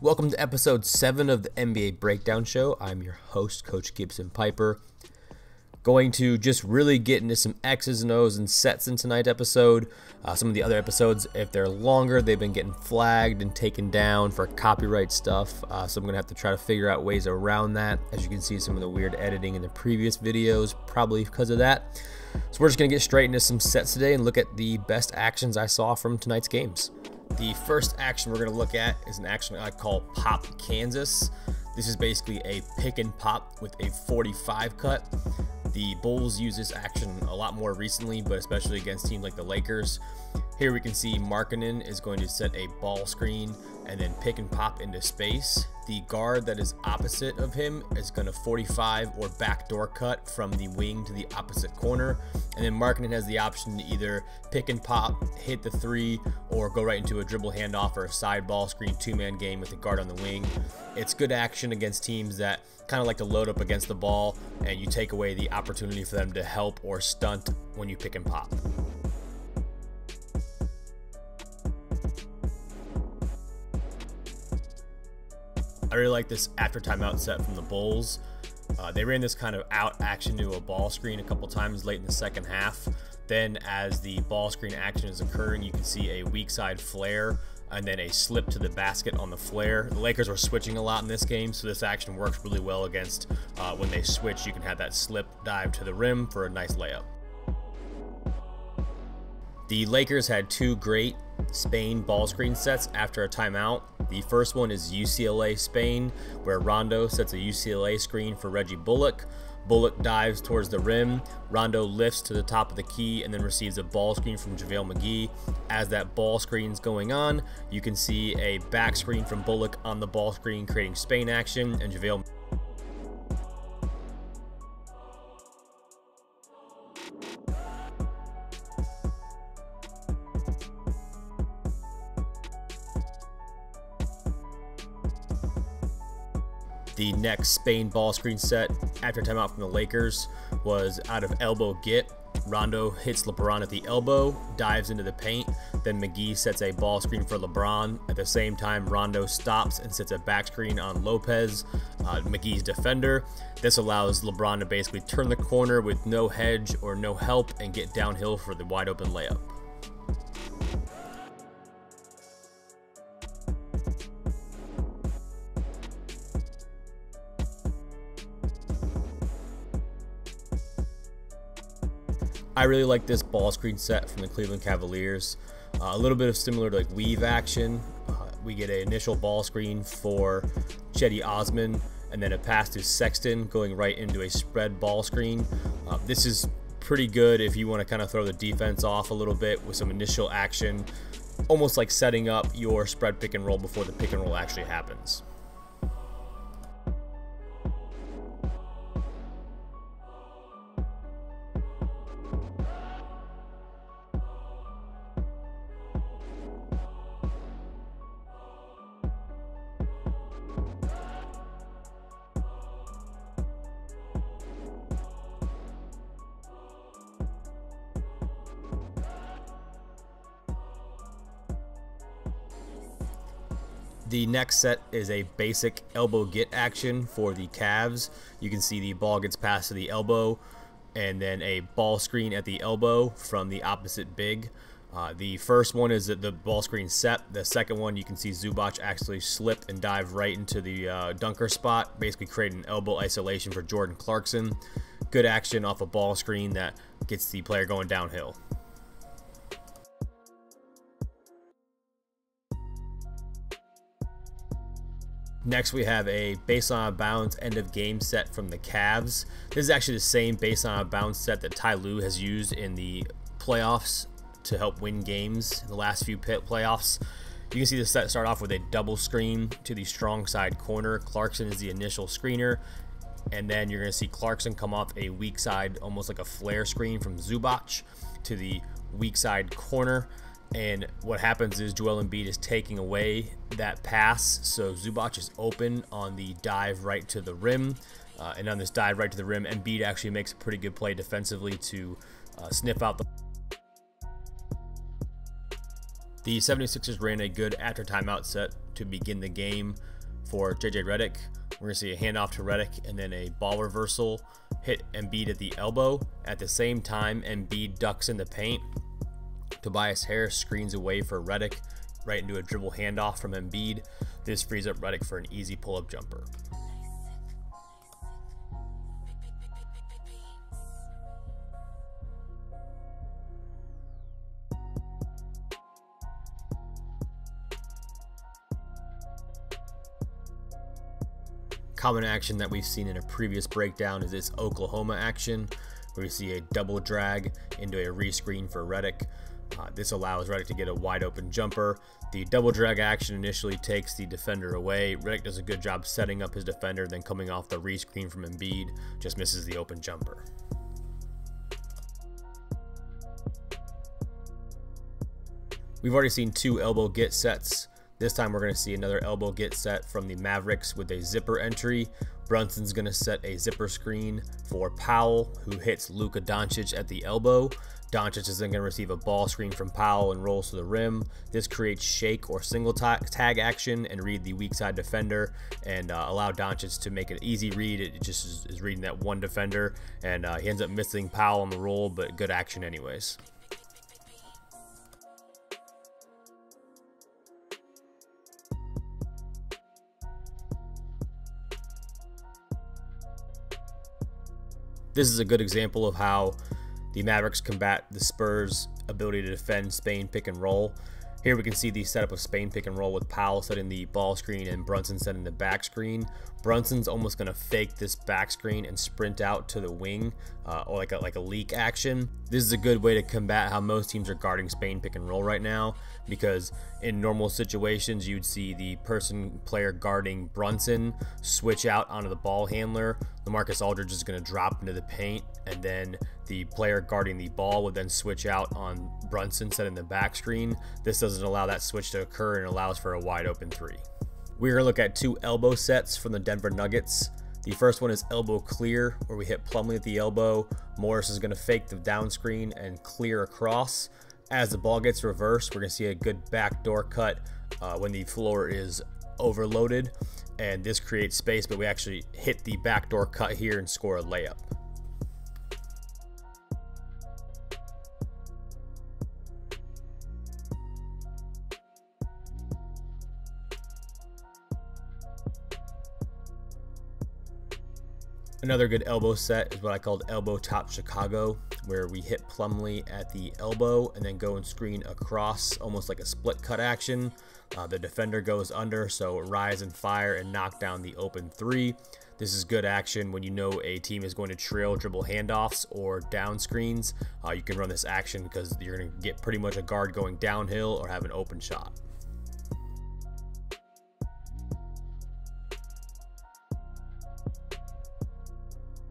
Welcome to episode 7 of the NBA Breakdown Show. I'm your host, Coach Gibson Pyper. Going to just really get into some X's and O's and sets in tonight's episode. Some of the other episodes, if they're longer, they've been getting flagged and taken down for copyright stuff. So I'm going to have to try to figure out ways around that. As you can see, some of the weird editing in the previous videos, probably because of that. So we're just going to get straight into some sets today and look at the best actions I saw from tonight's games. The first action we're going to look at is an action I call Pop Kansas. This is basically a pick and pop with a 45 cut. The Bulls use this action a lot more recently, but especially against teams like the Lakers. Here we can see Markkanen is going to set a ball screen and then pick and pop into space. The guard that is opposite of him is going to 45 or backdoor cut from the wing to the opposite corner. And then Markkanen has the option to either pick and pop, hit the three, or go right into a dribble handoff or a side ball screen two-man game with the guard on the wing. It's good action against teams that kind of like to load up against the ball, and you take away the opportunity for them to help or stunt when you pick and pop. I really like this after timeout set from the Bulls. They ran this kind of out action to a ball screen a couple times late in the second half. Then as the ball screen action is occurring, you can see a weak side flare and then a slip to the basket on the flare. The Lakers were switching a lot in this game, so this action works really well against when they switch. You can have that slip dive to the rim for a nice layup. The Lakers had two great Spain ball screen sets after a timeout. The first one is UCLA Spain, where Rondo sets a UCLA screen for Reggie Bullock. Bullock dives towards the rim. Rondo lifts to the top of the key and then receives a ball screen from JaVale McGee. As that ball screen's going on, you can see a back screen from Bullock on the ball screen, creating Spain action, and JaVale. The next Spain ball screen set after timeout from the Lakers was out of elbow get. Rondo hits LeBron at the elbow, dives into the paint, then McGee sets a ball screen for LeBron. At the same time, Rondo stops and sets a back screen on Lopez, McGee's defender. This allows LeBron to basically turn the corner with no hedge or no help and get downhill for the wide open layup. I really like this ball screen set from the Cleveland Cavaliers. A little bit of similar to like weave action. We get an initial ball screen for Cedi Osman and then a pass to Sexton going right into a spread ball screen. This is pretty good if you want to kind of throw the defense off a little bit with some initial action, almost like setting up your spread pick and roll before the pick and roll actually happens. The next set is a basic elbow get action for the Cavs. You can see the ball gets passed to the elbow and then a ball screen at the elbow from the opposite big. The first one is the ball screen set. The second one, you can see Zubac actually slip and dive right into the dunker spot, basically creating an elbow isolation for Jordan Clarkson. Good action off a ball screen that gets the player going downhill. Next, we have a baseline out of bounds end of game set from the Cavs. This is actually the same baseline out of bounds set that Ty Lue has used in the playoffs to help win games in the last few playoffs. You can see the set start off with a double screen to the strong side corner. Clarkson is the initial screener, and then you're going to see Clarkson come off a weak side, almost like a flare screen from Zubac to the weak side corner. And what happens is Joel Embiid is taking away that pass, so Zubac is open on the dive right to the rim. And on this dive right to the rim, Embiid actually makes a pretty good play defensively to sniff out the... The 76ers ran a good after timeout set to begin the game for JJ Redick. We're going to see a handoff to Redick and then a ball reversal, hit Embiid at the elbow. At the same time, Embiid ducks in the paint. Tobias Harris screens away for Redick, right into a dribble handoff from Embiid. This frees up Redick for an easy pull-up jumper. Common action that we've seen in a previous breakdown is this Oklahoma action, where we see a double drag into a rescreen for Redick. This allows Redick to get a wide open jumper. The double drag action initially takes the defender away. Redick does a good job setting up his defender, then coming off the rescreen from Embiid, just misses the open jumper. We've already seen 2 elbow get sets. This time we're going to see another elbow get set from the Mavericks with a zipper entry. Brunson's going to set a zipper screen for Powell, who hits Luka Doncic at the elbow. Doncic is then going to receive a ball screen from Powell and rolls to the rim. This creates shake or single tag action and read the weak side defender and allow Doncic to make an easy read. It just is reading that one defender, and he ends up missing Powell on the roll, but good action anyways. This is a good example of how the Mavericks combat the Spurs' ability to defend Spain pick and roll. Here we can see the setup of Spain pick and roll with Powell setting the ball screen and Brunson setting the back screen. Brunson's almost going to fake this back screen and sprint out to the wing, or like a leak action. This is a good way to combat how most teams are guarding Spain pick and roll right now, because in normal situations you'd see the player guarding Brunson switch out onto the ball handler. LaMarcus Aldridge is going to drop into the paint, and then the player guarding the ball would then switch out on Brunson setting the back screen. This doesn't allow that switch to occur and allows for a wide open 3. We're going to look at 2 elbow sets from the Denver Nuggets. The first one is elbow clear, where we hit Plumlee at the elbow. Morris is going to fake the down screen and clear across. As the ball gets reversed, we're going to see a good backdoor cut when the floor is overloaded, and this creates space, but we actually hit the backdoor cut here and score a layup. Another good elbow set is what I called elbow top Chicago, where we hit Plumlee at the elbow and then go and screen across, almost like a split cut action. The defender goes under, so rise and fire and knock down the open 3. This is good action when you know a team is going to trail dribble handoffs or down screens. You can run this action because you're going to get pretty much a guard going downhill or have an open shot.